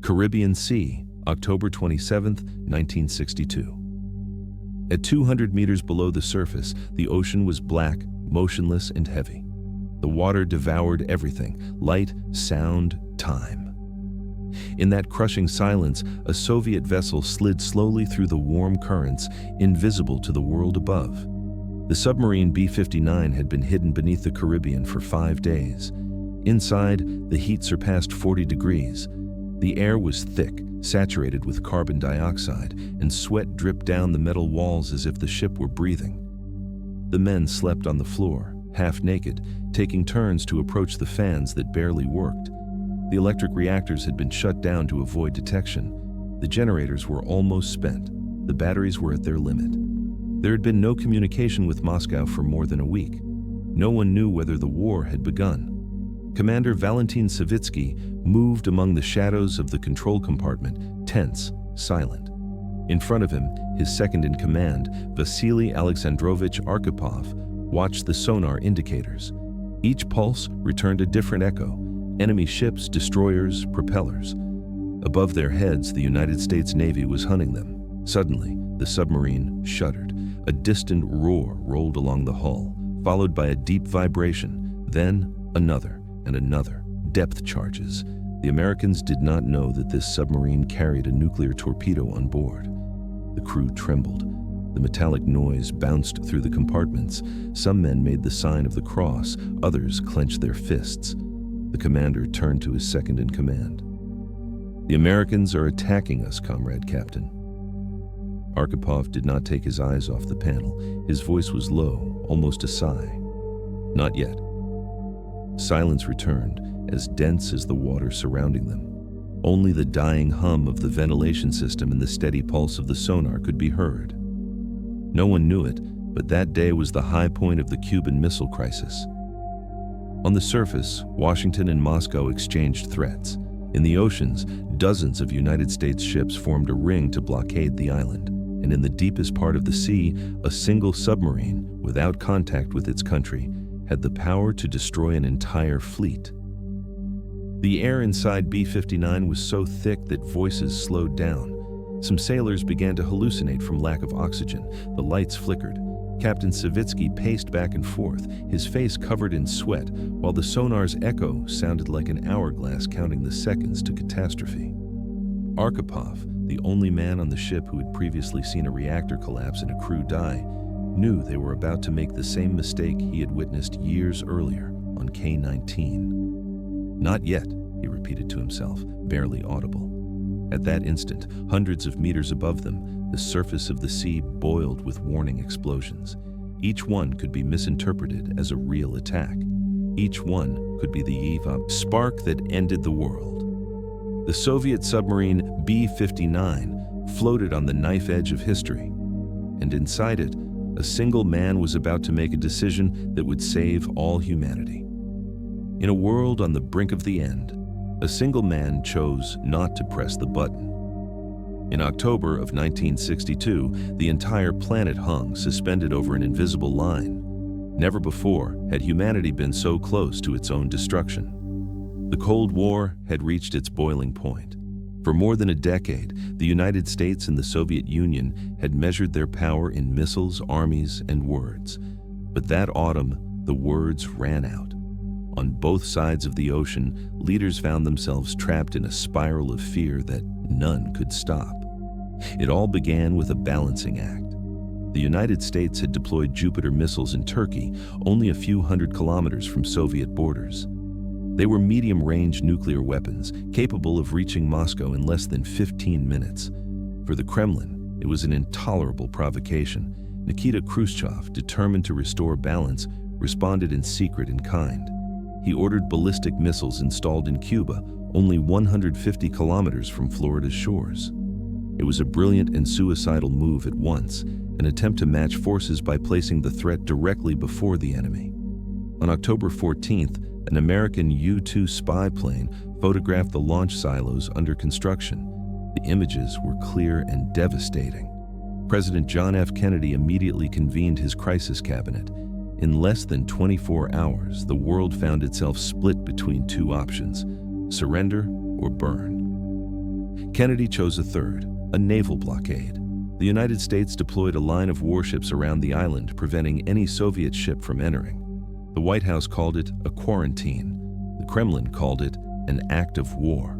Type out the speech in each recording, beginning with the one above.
Caribbean Sea, October 27, 1962. At 200 meters below the surface, the ocean was black, motionless, and heavy. The water devoured everything: light, sound, time. In that crushing silence, a Soviet vessel slid slowly through the warm currents, invisible to the world above. The submarine B-59 had been hidden beneath the Caribbean for 5 days. Inside, the heat surpassed 40 degrees. The air was thick, saturated with carbon dioxide, and sweat dripped down the metal walls as if the ship were breathing. The men slept on the floor, half naked, taking turns to approach the fans that barely worked. The electric reactors had been shut down to avoid detection. The generators were almost spent. The batteries were at their limit. There had been no communication with Moscow for more than a week. No one knew whether the war had begun. Commander Valentin Savitsky moved among the shadows of the control compartment, tense, silent. In front of him, his second-in-command, Vasily Alexandrovich Arkhipov, watched the sonar indicators. Each pulse returned a different echo: enemy ships, destroyers, propellers. Above their heads, the United States Navy was hunting them. Suddenly, the submarine shuddered. A distant roar rolled along the hull, followed by a deep vibration, then another and another. Depth charges. The Americans did not know that this submarine carried a nuclear torpedo on board. The crew trembled. The metallic noise bounced through the compartments. Some men made the sign of the cross, others clenched their fists. The commander turned to his second-in-command. "The Americans are attacking us, Comrade Captain." Arkhipov did not take his eyes off the panel. His voice was low, almost a sigh. "Not yet." Silence returned, as dense as the water surrounding them. Only the dying hum of the ventilation system and the steady pulse of the sonar could be heard. No one knew it, but that day was the high point of the Cuban Missile Crisis. On the surface, Washington and Moscow exchanged threats. In the oceans, dozens of United States ships formed a ring to blockade the island. And in the deepest part of the sea, a single submarine, without contact with its country, had the power to destroy an entire fleet. The air inside B-59 was so thick that voices slowed down. Some sailors began to hallucinate from lack of oxygen. The lights flickered. Captain Savitsky paced back and forth, his face covered in sweat, while the sonar's echo sounded like an hourglass counting the seconds to catastrophe. Arkhipov, the only man on the ship who had previously seen a reactor collapse and a crew die, knew they were about to make the same mistake he had witnessed years earlier on K-19. "Not yet," he repeated to himself, barely audible. At that instant, hundreds of meters above them, the surface of the sea boiled with warning explosions. Each one could be misinterpreted as a real attack. Each one could be the eve of spark that ended the world. The Soviet submarine B-59 floated on the knife edge of history, and inside it, a single man was about to make a decision that would save all humanity. In a world on the brink of the end, a single man chose not to press the button. In October of 1962, the entire planet hung suspended over an invisible line. Never before had humanity been so close to its own destruction. The Cold War had reached its boiling point. For more than a decade, the United States and the Soviet Union had measured their power in missiles, armies, and words. But that autumn, the words ran out. On both sides of the ocean, leaders found themselves trapped in a spiral of fear that none could stop. It all began with a balancing act. The United States had deployed Jupiter missiles in Turkey, only a few hundred kilometers from Soviet borders. They were medium-range nuclear weapons, capable of reaching Moscow in less than 15 minutes. For the Kremlin, it was an intolerable provocation. Nikita Khrushchev, determined to restore balance, responded in secret and kind. He ordered ballistic missiles installed in Cuba, only 150 kilometers from Florida's shores. It was a brilliant and suicidal move at once, an attempt to match forces by placing the threat directly before the enemy. On October 14th, an American U-2 spy plane photographed the launch silos under construction. The images were clear and devastating. President John F. Kennedy immediately convened his crisis cabinet. In less than 24 hours, the world found itself split between two options: surrender or burn. Kennedy chose a third, a naval blockade. The United States deployed a line of warships around the island, preventing any Soviet ship from entering. The White House called it a quarantine. The Kremlin called it an act of war.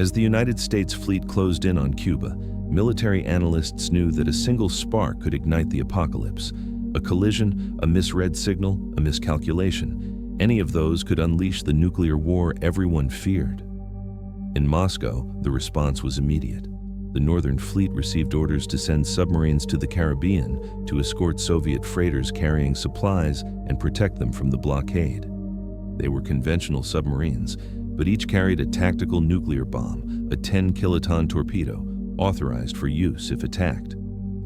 As the United States fleet closed in on Cuba, military analysts knew that a single spark could ignite the apocalypse. A collision, a misread signal, a miscalculation. Any of those could unleash the nuclear war everyone feared. In Moscow, the response was immediate. The Northern Fleet received orders to send submarines to the Caribbean to escort Soviet freighters carrying supplies and protect them from the blockade. They were conventional submarines, but each carried a tactical nuclear bomb, a 10-kiloton torpedo, authorized for use if attacked.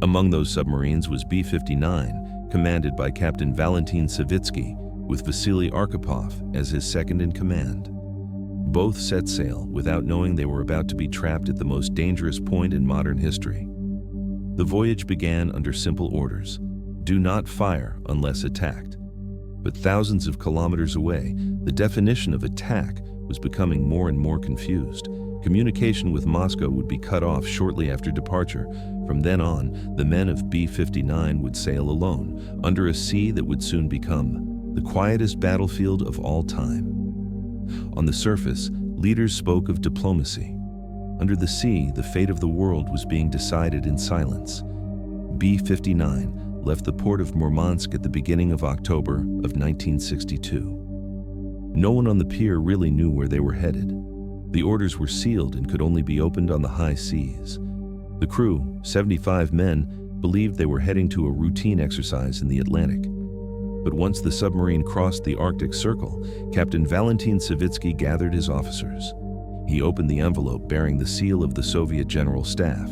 Among those submarines was B-59, commanded by Captain Valentin Savitsky, with Vasily Arkhipov as his second-in-command. Both set sail without knowing they were about to be trapped at the most dangerous point in modern history. The voyage began under simple orders: do not fire unless attacked. But thousands of kilometers away, the definition of attack was becoming more and more confused. Communication with Moscow would be cut off shortly after departure. From then on, the men of B-59 would sail alone, under a sea that would soon become the quietest battlefield of all time. On the surface, leaders spoke of diplomacy. Under the sea, the fate of the world was being decided in silence. B-59 left the port of Murmansk at the beginning of October of 1962. No one on the pier really knew where they were headed. The orders were sealed and could only be opened on the high seas. The crew, 75 men, believed they were heading to a routine exercise in the Atlantic. But once the submarine crossed the Arctic Circle, Captain Valentin Savitsky gathered his officers. He opened the envelope bearing the seal of the Soviet General Staff.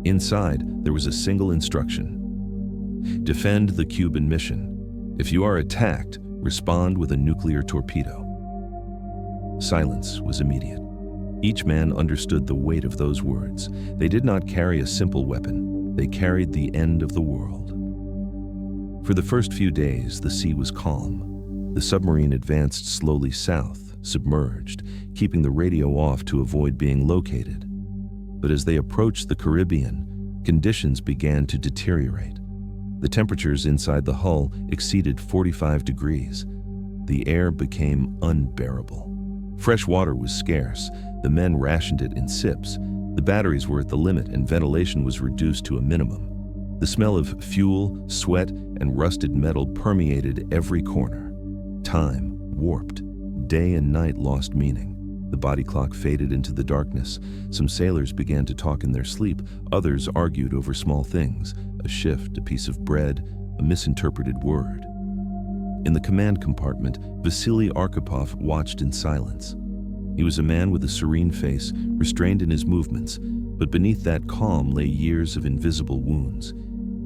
Inside, there was a single instruction: defend the Cuban mission. If you are attacked, respond with a nuclear torpedo. Silence was immediate. Each man understood the weight of those words. They did not carry a simple weapon. They carried the end of the world. For the first few days, the sea was calm. The submarine advanced slowly south, submerged, keeping the radio off to avoid being located. But as they approached the Caribbean, conditions began to deteriorate. The temperatures inside the hull exceeded 45 degrees. The air became unbearable. Fresh water was scarce. The men rationed it in sips. The batteries were at the limit and ventilation was reduced to a minimum. The smell of fuel, sweat, and rusted metal permeated every corner. Time warped. Day and night lost meaning. The body clock faded into the darkness. Some sailors began to talk in their sleep. Others argued over small things: a shift, a piece of bread, a misinterpreted word. In the command compartment, Vasily Arkhipov watched in silence. He was a man with a serene face, restrained in his movements, but beneath that calm lay years of invisible wounds.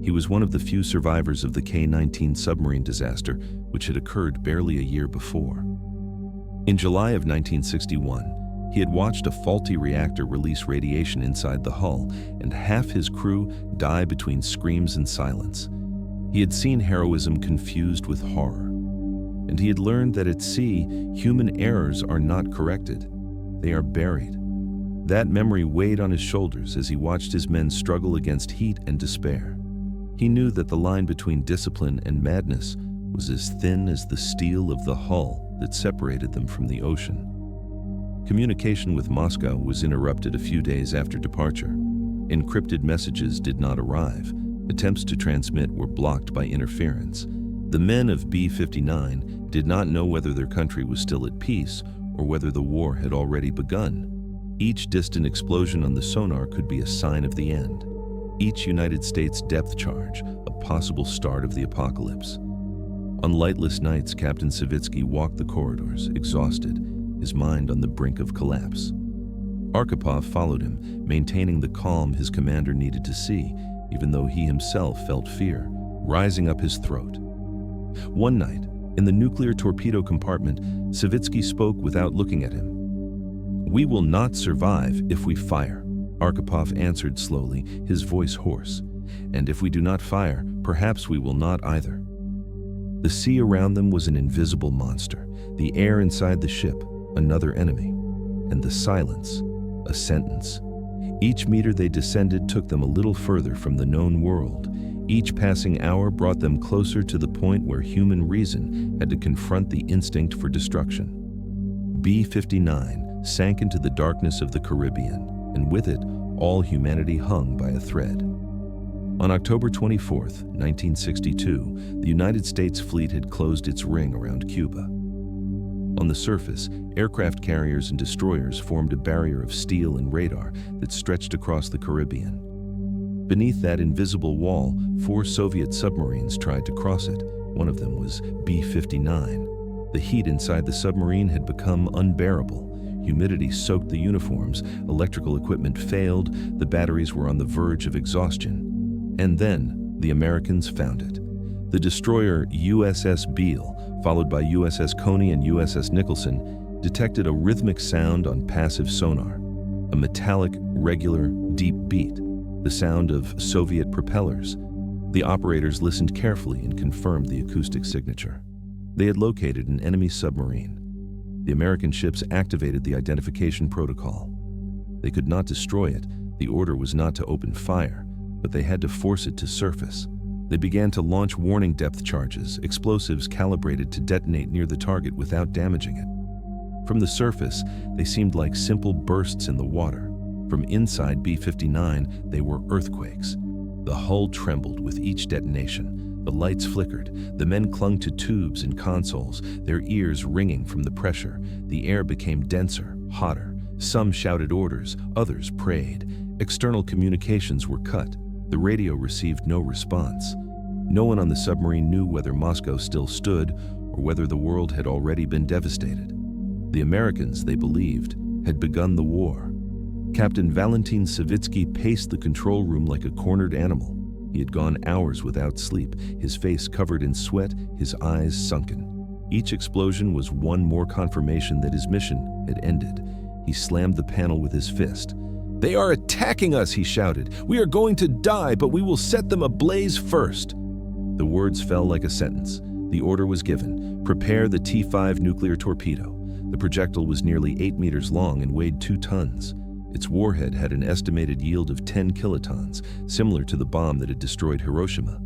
He was one of the few survivors of the K-19 submarine disaster, which had occurred barely a year before. In July of 1961, he had watched a faulty reactor release radiation inside the hull, and half his crew die between screams and silence. He had seen heroism confused with horror, and he had learned that at sea, human errors are not corrected. They are buried. That memory weighed on his shoulders as he watched his men struggle against heat and despair. He knew that the line between discipline and madness was as thin as the steel of the hull that separated them from the ocean. Communication with Moscow was interrupted a few days after departure. Encrypted messages did not arrive. Attempts to transmit were blocked by interference. The men of B-59 did not know whether their country was still at peace or whether the war had already begun. Each distant explosion on the sonar could be a sign of the end. Each United States depth charge, a possible start of the apocalypse. On lightless nights, Captain Savitsky walked the corridors, exhausted, his mind on the brink of collapse. Arkhipov followed him, maintaining the calm his commander needed to see, even though he himself felt fear rising up his throat. One night, in the nuclear torpedo compartment, Savitsky spoke without looking at him. "We will not survive if we fire," Arkhipov answered slowly, his voice hoarse. "And if we do not fire, perhaps we will not either." The sea around them was an invisible monster, the air inside the ship, another enemy, and the silence, a sentence. Each meter they descended took them a little further from the known world. Each passing hour brought them closer to the point where human reason had to confront the instinct for destruction. B-59 sank into the darkness of the Caribbean, and with it, all humanity hung by a thread. On October 24, 1962, the United States fleet had closed its ring around Cuba. On the surface, aircraft carriers and destroyers formed a barrier of steel and radar that stretched across the Caribbean. Beneath that invisible wall, 4 Soviet submarines tried to cross it. One of them was B-59. The heat inside the submarine had become unbearable. Humidity soaked the uniforms, electrical equipment failed, the batteries were on the verge of exhaustion. And then, the Americans found it. The destroyer USS Beale, followed by USS Coney and USS Nicholson, detected a rhythmic sound on passive sonar, a metallic, regular, deep beat, the sound of Soviet propellers. The operators listened carefully and confirmed the acoustic signature. They had located an enemy submarine. The American ships activated the identification protocol. They could not destroy it. The order was not to open fire, but they had to force it to surface. They began to launch warning depth charges, explosives calibrated to detonate near the target without damaging it. From the surface, they seemed like simple bursts in the water. From inside B-59, they were earthquakes. The hull trembled with each detonation. The lights flickered. The men clung to tubes and consoles, their ears ringing from the pressure. The air became denser, hotter. Some shouted orders, others prayed. External communications were cut. The radio received no response. No one on the submarine knew whether Moscow still stood or whether the world had already been devastated. The Americans, they believed, had begun the war. Captain Valentin Savitsky paced the control room like a cornered animal. He had gone hours without sleep, his face covered in sweat, his eyes sunken. Each explosion was one more confirmation that his mission had ended. He slammed the panel with his fist. "They are attacking us," he shouted. "We are going to die, but we will set them ablaze first." The words fell like a sentence. The order was given. Prepare the T-5 nuclear torpedo. The projectile was nearly 8 meters long and weighed 2 tons. Its warhead had an estimated yield of 10 kilotons, similar to the bomb that had destroyed Hiroshima.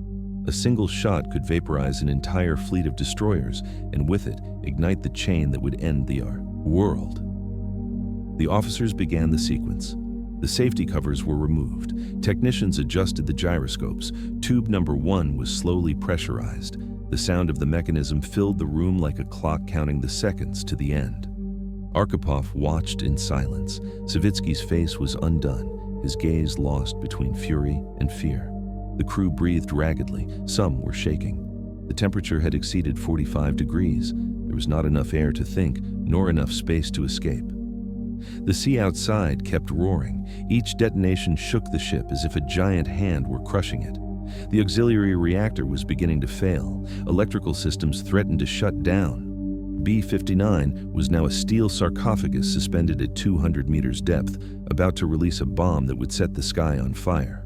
A single shot could vaporize an entire fleet of destroyers, and with it, ignite the chain that would end the world. The officers began the sequence. The safety covers were removed. Technicians adjusted the gyroscopes. Tube number 1 was slowly pressurized. The sound of the mechanism filled the room like a clock counting the seconds to the end. Arkhipov watched in silence. Savitsky's face was undone, his gaze lost between fury and fear. The crew breathed raggedly. Some were shaking. The temperature had exceeded 45 degrees. There was not enough air to think, nor enough space to escape. The sea outside kept roaring. Each detonation shook the ship as if a giant hand were crushing it. The auxiliary reactor was beginning to fail. Electrical systems threatened to shut down. B-59 was now a steel sarcophagus suspended at 200 meters depth, about to release a bomb that would set the sky on fire.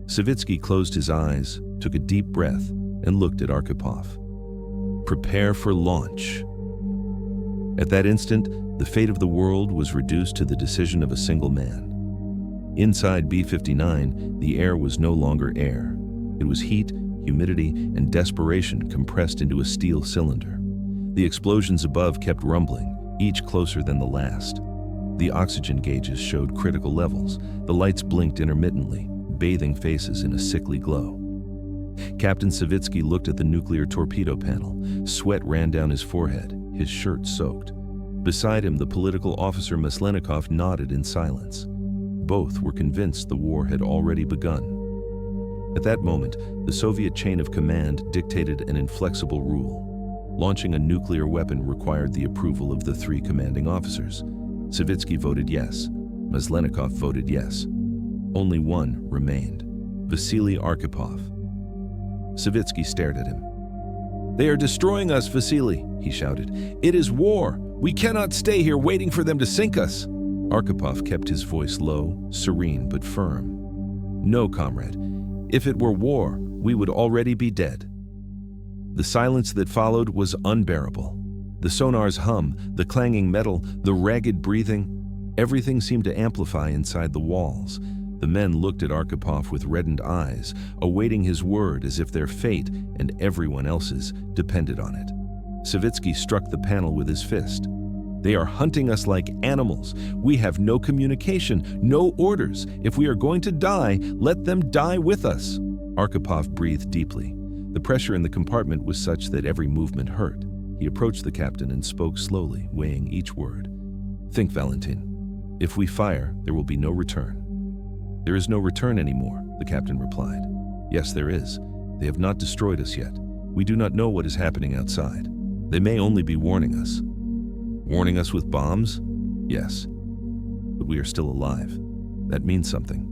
Savitsky closed his eyes, took a deep breath, and looked at Arkhipov. "Prepare for launch." At that instant, the fate of the world was reduced to the decision of a single man. Inside B-59, the air was no longer air. It was heat, humidity, and desperation compressed into a steel cylinder. The explosions above kept rumbling, each closer than the last. The oxygen gauges showed critical levels. The lights blinked intermittently, bathing faces in a sickly glow. Captain Savitsky looked at the nuclear torpedo panel. Sweat ran down his forehead, his shirt soaked. Beside him, the political officer Maslenikov nodded in silence. Both were convinced the war had already begun. At that moment, the Soviet chain of command dictated an inflexible rule. Launching a nuclear weapon required the approval of the 3 commanding officers. Savitsky voted yes. Maslenikov voted yes. Only one remained, Vasily Arkhipov. Savitsky stared at him. "They are destroying us, Vasily," he shouted. "It is war. We cannot stay here waiting for them to sink us." Arkhipov kept his voice low, serene but firm. "No, comrade. If it were war, we would already be dead." The silence that followed was unbearable. The sonar's hum, the clanging metal, the ragged breathing. Everything seemed to amplify inside the walls. The men looked at Arkhipov with reddened eyes, awaiting his word as if their fate and everyone else's depended on it. Savitsky struck the panel with his fist. "They are hunting us like animals. We have no communication, no orders. If we are going to die, let them die with us." Arkhipov breathed deeply. The pressure in the compartment was such that every movement hurt. He approached the captain and spoke slowly, weighing each word. "Think, Valentin. If we fire, there will be no return." "There is no return anymore," the captain replied. "Yes, there is. They have not destroyed us yet. We do not know what is happening outside. They may only be warning us." "Warning us with bombs?" "Yes. But we are still alive. That means something."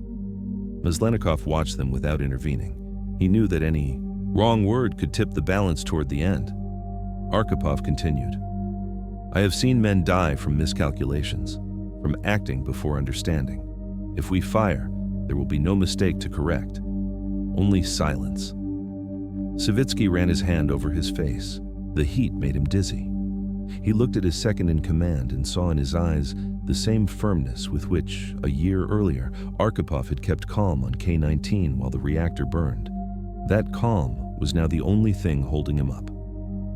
Maslenikov watched them without intervening. He knew that any wrong word could tip the balance toward the end. Arkhipov continued, "I have seen men die from miscalculations, from acting before understanding. If we fire, there will be no mistake to correct. Only silence." Savitsky ran his hand over his face. The heat made him dizzy. He looked at his second-in-command and saw in his eyes the same firmness with which, a year earlier, Arkhipov had kept calm on K-19 while the reactor burned. That calm was now the only thing holding him up.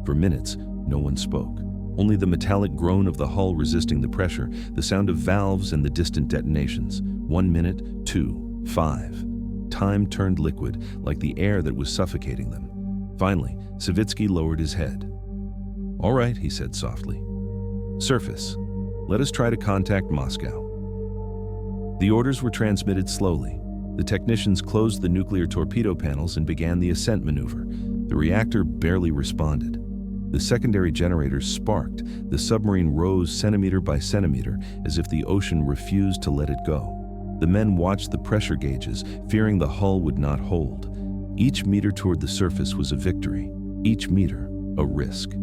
For minutes, no one spoke. Only the metallic groan of the hull resisting the pressure, the sound of valves and the distant detonations. 1 minute, 2, 5. Time turned liquid, like the air that was suffocating them. Finally, Savitsky lowered his head. "All right," he said softly. "Surface. Let us try to contact Moscow." The orders were transmitted slowly. The technicians closed the nuclear torpedo panels and began the ascent maneuver. The reactor barely responded. The secondary generators sparked. The submarine rose centimeter by centimeter, as if the ocean refused to let it go. The men watched the pressure gauges, fearing the hull would not hold. Each meter toward the surface was a victory. Each meter, a risk.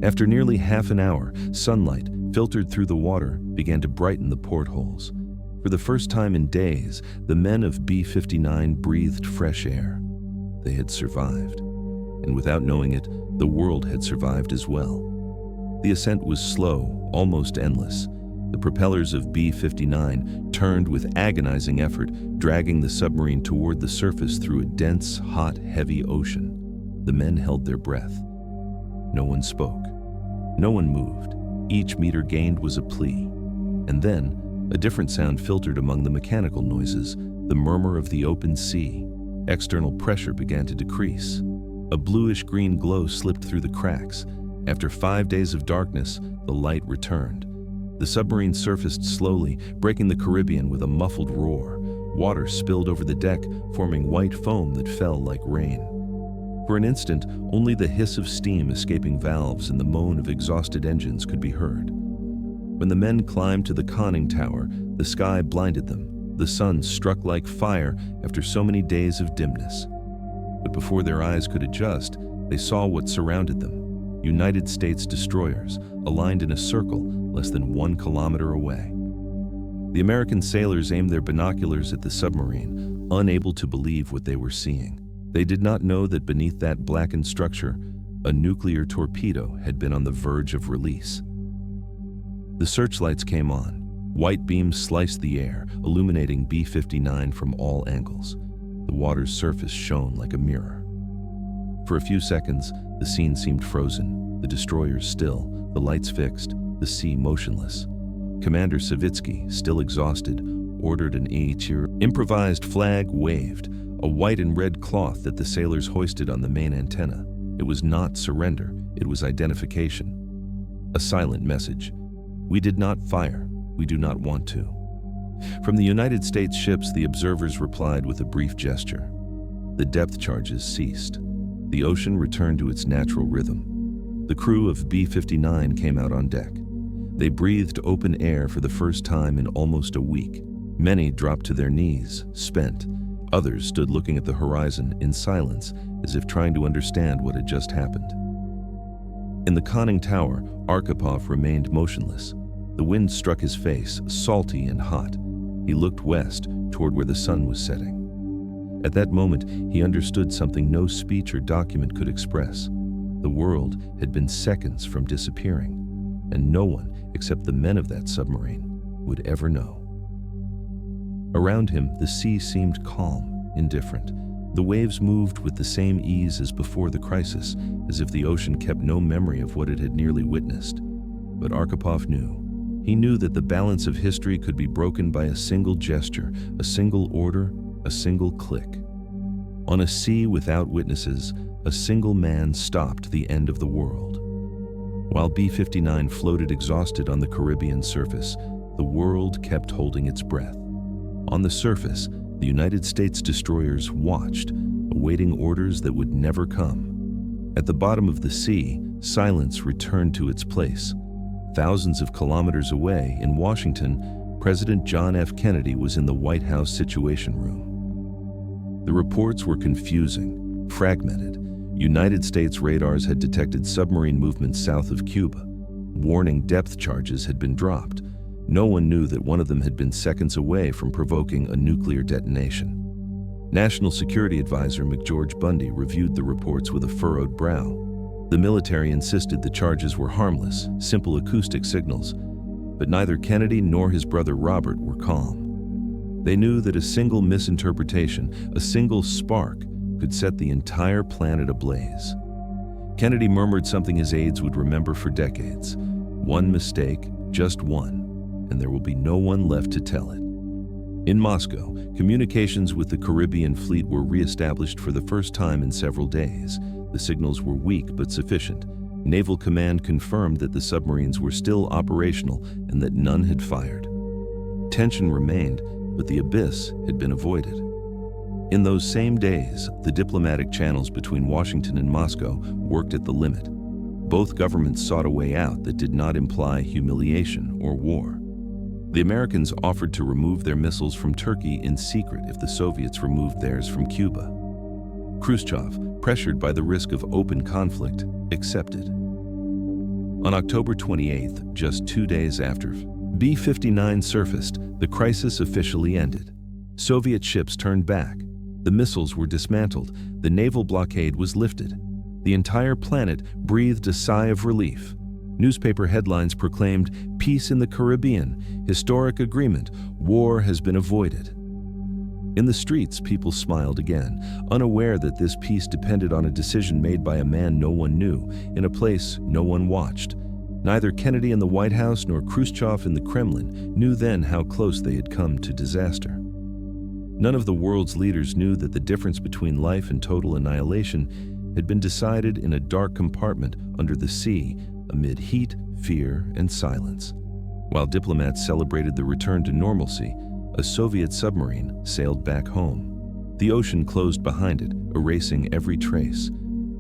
After nearly half an hour, sunlight, filtered through the water, began to brighten the portholes. For the first time in days, the men of B-59 breathed fresh air. They had survived. And without knowing it, the world had survived as well. The ascent was slow, almost endless. The propellers of B-59 turned with agonizing effort, dragging the submarine toward the surface through a dense, hot, heavy ocean. The men held their breath. No one spoke. No one moved. Each meter gained was a plea. And then, a different sound filtered among the mechanical noises, the murmur of the open sea. External pressure began to decrease. A bluish-green glow slipped through the cracks. After 5 days of darkness, the light returned. The submarine surfaced slowly, breaking the Caribbean with a muffled roar. Water spilled over the deck, forming white foam that fell like rain. For an instant, only the hiss of steam escaping valves and the moan of exhausted engines could be heard. When the men climbed to the conning tower, the sky blinded them. The sun struck like fire after so many days of dimness. But before their eyes could adjust, they saw what surrounded them. United States destroyers, aligned in a circle less than 1 kilometer away. The American sailors aimed their binoculars at the submarine, unable to believe what they were seeing. They did not know that beneath that blackened structure, a nuclear torpedo had been on the verge of release. The searchlights came on. White beams sliced the air, illuminating B-59 from all angles. The water's surface shone like a mirror. For a few seconds, the scene seemed frozen, the destroyers still, the lights fixed, the sea motionless. Commander Savitsky, still exhausted, ordered an improvised flag waved, a white and red cloth that the sailors hoisted on the main antenna. It was not surrender, it was identification. A silent message. We did not fire. We do not want to. From the United States ships, the observers replied with a brief gesture. The depth charges ceased. The ocean returned to its natural rhythm. The crew of B-59 came out on deck. They breathed open air for the first time in almost a week. Many dropped to their knees, spent. Others stood looking at the horizon in silence, as if trying to understand what had just happened. In the conning tower, Arkhipov remained motionless. The wind struck his face, salty and hot. He looked west, toward where the sun was setting. At that moment, he understood something no speech or document could express. The world had been seconds from disappearing, and no one, except the men of that submarine, would ever know. Around him, the sea seemed calm, indifferent. The waves moved with the same ease as before the crisis, as if the ocean kept no memory of what it had nearly witnessed. But Arkhipov knew. He knew that the balance of history could be broken by a single gesture, a single order, a single click. On a sea without witnesses, a single man stopped the end of the world. While B-59 floated exhausted on the Caribbean surface, the world kept holding its breath. On the surface, the United States destroyers watched, awaiting orders that would never come. At the bottom of the sea, silence returned to its place. Thousands of kilometers away, in Washington, President John F. Kennedy was in the White House Situation Room. The reports were confusing, fragmented. United States radars had detected submarine movements south of Cuba. Warning depth charges had been dropped. No one knew that one of them had been seconds away from provoking a nuclear detonation. National Security Advisor McGeorge Bundy reviewed the reports with a furrowed brow. The military insisted the charges were harmless, simple acoustic signals, but neither Kennedy nor his brother Robert were calm. They knew that a single misinterpretation, a single spark, could set the entire planet ablaze. Kennedy murmured something his aides would remember for decades. One mistake, just one, and there will be no one left to tell it. In Moscow, communications with the Caribbean fleet were re-established for the first time in several days. The signals were weak but sufficient. Naval Command confirmed that the submarines were still operational and that none had fired. Tension remained, but the abyss had been avoided. In those same days, the diplomatic channels between Washington and Moscow worked at the limit. Both governments sought a way out that did not imply humiliation or war. The Americans offered to remove their missiles from Turkey in secret if the Soviets removed theirs from Cuba. Khrushchev, pressured by the risk of open conflict, accepted. On October 28th, just 2 days after B-59 surfaced, the crisis officially ended. Soviet ships turned back. The missiles were dismantled. The naval blockade was lifted. The entire planet breathed a sigh of relief. Newspaper headlines proclaimed, "Peace in the Caribbean, historic agreement, war has been avoided." In the streets, people smiled again, unaware that this peace depended on a decision made by a man no one knew, in a place no one watched. Neither Kennedy in the White House nor Khrushchev in the Kremlin knew then how close they had come to disaster. None of the world's leaders knew that the difference between life and total annihilation had been decided in a dark compartment under the sea, amid heat, fear, and silence. While diplomats celebrated the return to normalcy, a Soviet submarine sailed back home. The ocean closed behind it, erasing every trace.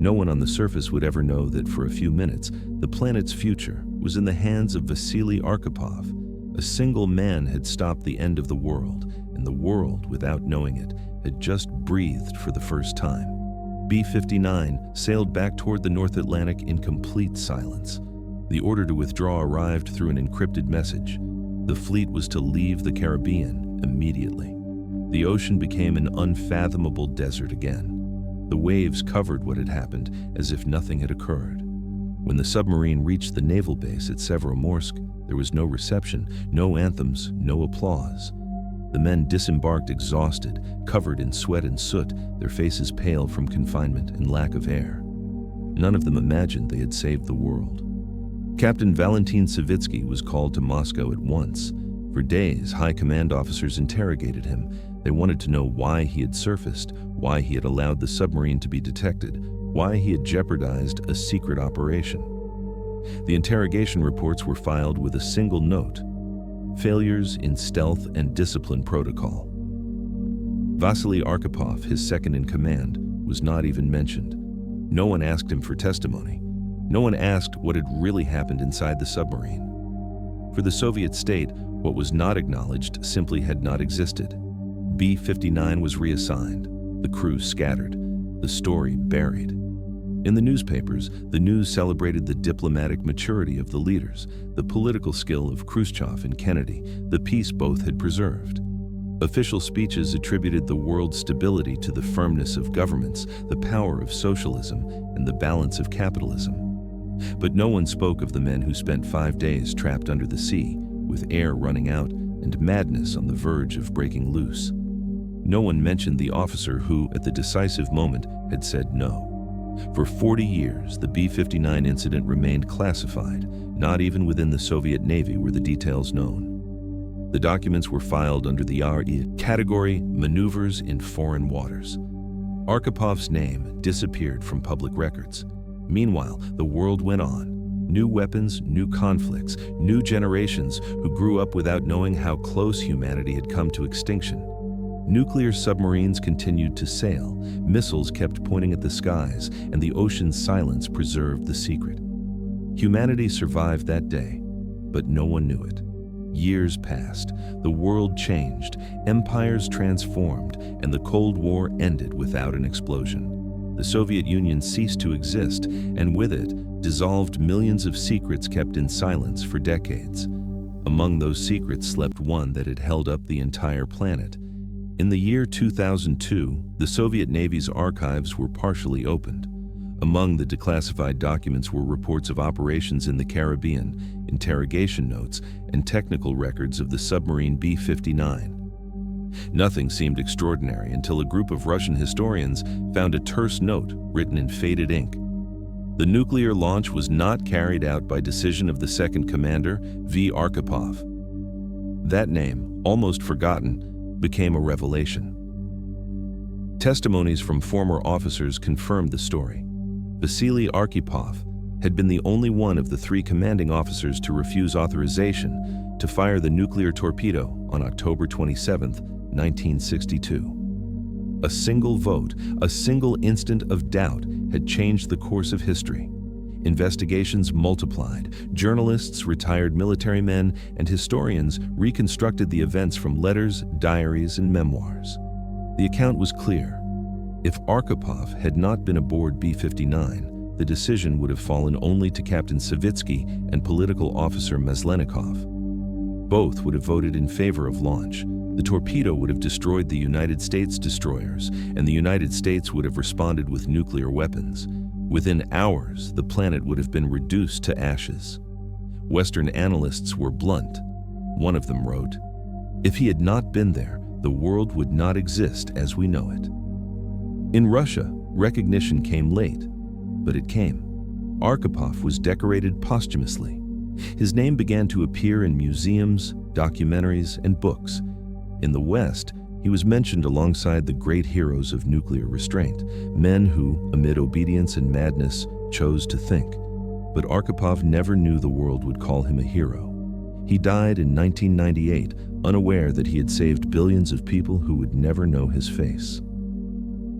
No one on the surface would ever know that for a few minutes, the planet's future was in the hands of Vasily Arkhipov. A single man had stopped the end of the world, and the world, without knowing it, had just breathed for the first time. B-59 sailed back toward the North Atlantic in complete silence. The order to withdraw arrived through an encrypted message. The fleet was to leave the Caribbean immediately. The ocean became an unfathomable desert again. The waves covered what had happened as if nothing had occurred. When the submarine reached the naval base at Severomorsk, there was no reception, no anthems, no applause. The men disembarked exhausted, covered in sweat and soot, their faces pale from confinement and lack of air. None of them imagined they had saved the world. Captain Valentin Savitsky was called to Moscow at once. For days, high command officers interrogated him. They wanted to know why he had surfaced, why he had allowed the submarine to be detected, why he had jeopardized a secret operation. The interrogation reports were filed with a single note: failures in stealth and discipline protocol. Vasily Arkhipov, his second in command, was not even mentioned. No one asked him for testimony. No one asked what had really happened inside the submarine. For the Soviet state, what was not acknowledged simply had not existed. B-59 was reassigned, the crew scattered, the story buried. In the newspapers, the news celebrated the diplomatic maturity of the leaders, the political skill of Khrushchev and Kennedy, the peace both had preserved. Official speeches attributed the world's stability to the firmness of governments, the power of socialism, and the balance of capitalism. But no one spoke of the men who spent 5 days trapped under the sea, with air running out and madness on the verge of breaking loose. No one mentioned the officer who, at the decisive moment, had said no. For 40 years, the B-59 incident remained classified. Not even within the Soviet Navy were the details known. The documents were filed under the RE category, Maneuvers in Foreign Waters. Arkipov's name disappeared from public records. Meanwhile, the world went on. New weapons, new conflicts, new generations who grew up without knowing how close humanity had come to extinction. Nuclear submarines continued to sail, missiles kept pointing at the skies, and the ocean's silence preserved the secret. Humanity survived that day, but no one knew it. Years passed, the world changed, empires transformed, and the Cold War ended without an explosion. The Soviet Union ceased to exist, and with it, dissolved millions of secrets kept in silence for decades. Among those secrets slept one that had held up the entire planet. In the year 2002, the Soviet Navy's archives were partially opened. Among the declassified documents were reports of operations in the Caribbean, interrogation notes, and technical records of the submarine B-59. Nothing seemed extraordinary until a group of Russian historians found a terse note written in faded ink. The nuclear launch was not carried out by decision of the second commander, V. Arkhipov. That name, almost forgotten, became a revelation. Testimonies from former officers confirmed the story. Vasily Arkhipov had been the only one of the three commanding officers to refuse authorization to fire the nuclear torpedo on October 27, 1962. A single vote, a single instant of doubt had changed the course of history. Investigations multiplied. Journalists, retired military men, and historians reconstructed the events from letters, diaries, and memoirs. The account was clear. If Arkhipov had not been aboard B-59, the decision would have fallen only to Captain Savitsky and political officer Maslenikov. Both would have voted in favor of launch. The torpedo would have destroyed the United States destroyers, and the United States would have responded with nuclear weapons. Within hours, the planet would have been reduced to ashes. Western analysts were blunt. One of them wrote, "If he had not been there, the world would not exist as we know it." In Russia, recognition came late, but it came. Arkhipov was decorated posthumously. His name began to appear in museums, documentaries, and books. In the West, he was mentioned alongside the great heroes of nuclear restraint, men who, amid obedience and madness, chose to think. But Arkhipov never knew the world would call him a hero. He died in 1998, unaware that he had saved billions of people who would never know his face.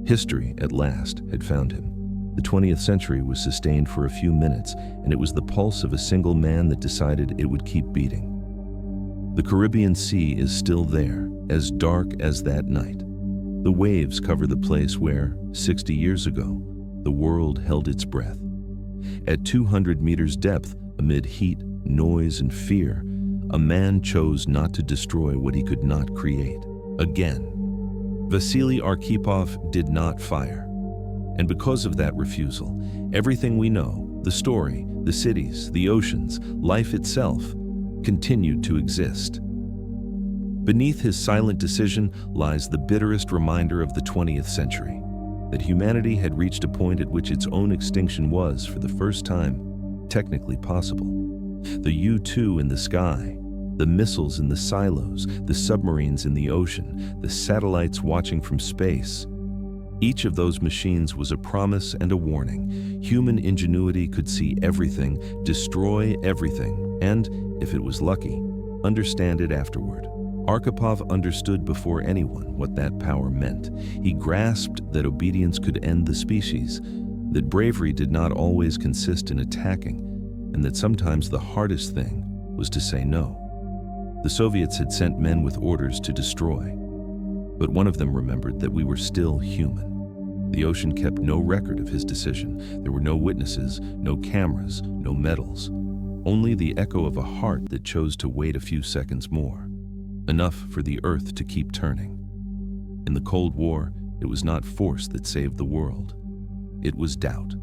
History, at last, had found him. The 20th century was sustained for a few minutes, and it was the pulse of a single man that decided it would keep beating. The Caribbean Sea is still there, as dark as that night. The waves cover the place where, 60 years ago, the world held its breath. At 200 meters depth, amid heat, noise, and fear, a man chose not to destroy what he could not create. Again, Vasily Arkhipov did not fire. And because of that refusal, everything we know, the story, the cities, the oceans, life itself, continued to exist. Beneath his silent decision lies the bitterest reminder of the 20th century, that humanity had reached a point at which its own extinction was, for the first time, technically possible. The U-2 in the sky, the missiles in the silos, the submarines in the ocean, the satellites watching from space. Each of those machines was a promise and a warning. Human ingenuity could see everything, destroy everything, and, if it was lucky, understand it afterward. Arkhipov understood before anyone what that power meant. He grasped that obedience could end the species, that bravery did not always consist in attacking, and that sometimes the hardest thing was to say no. The Soviets had sent men with orders to destroy, but one of them remembered that we were still human. The ocean kept no record of his decision. There were no witnesses, no cameras, no medals. Only the echo of a heart that chose to wait a few seconds more. Enough for the earth to keep turning. In the Cold War, it was not force that saved the world. It was doubt.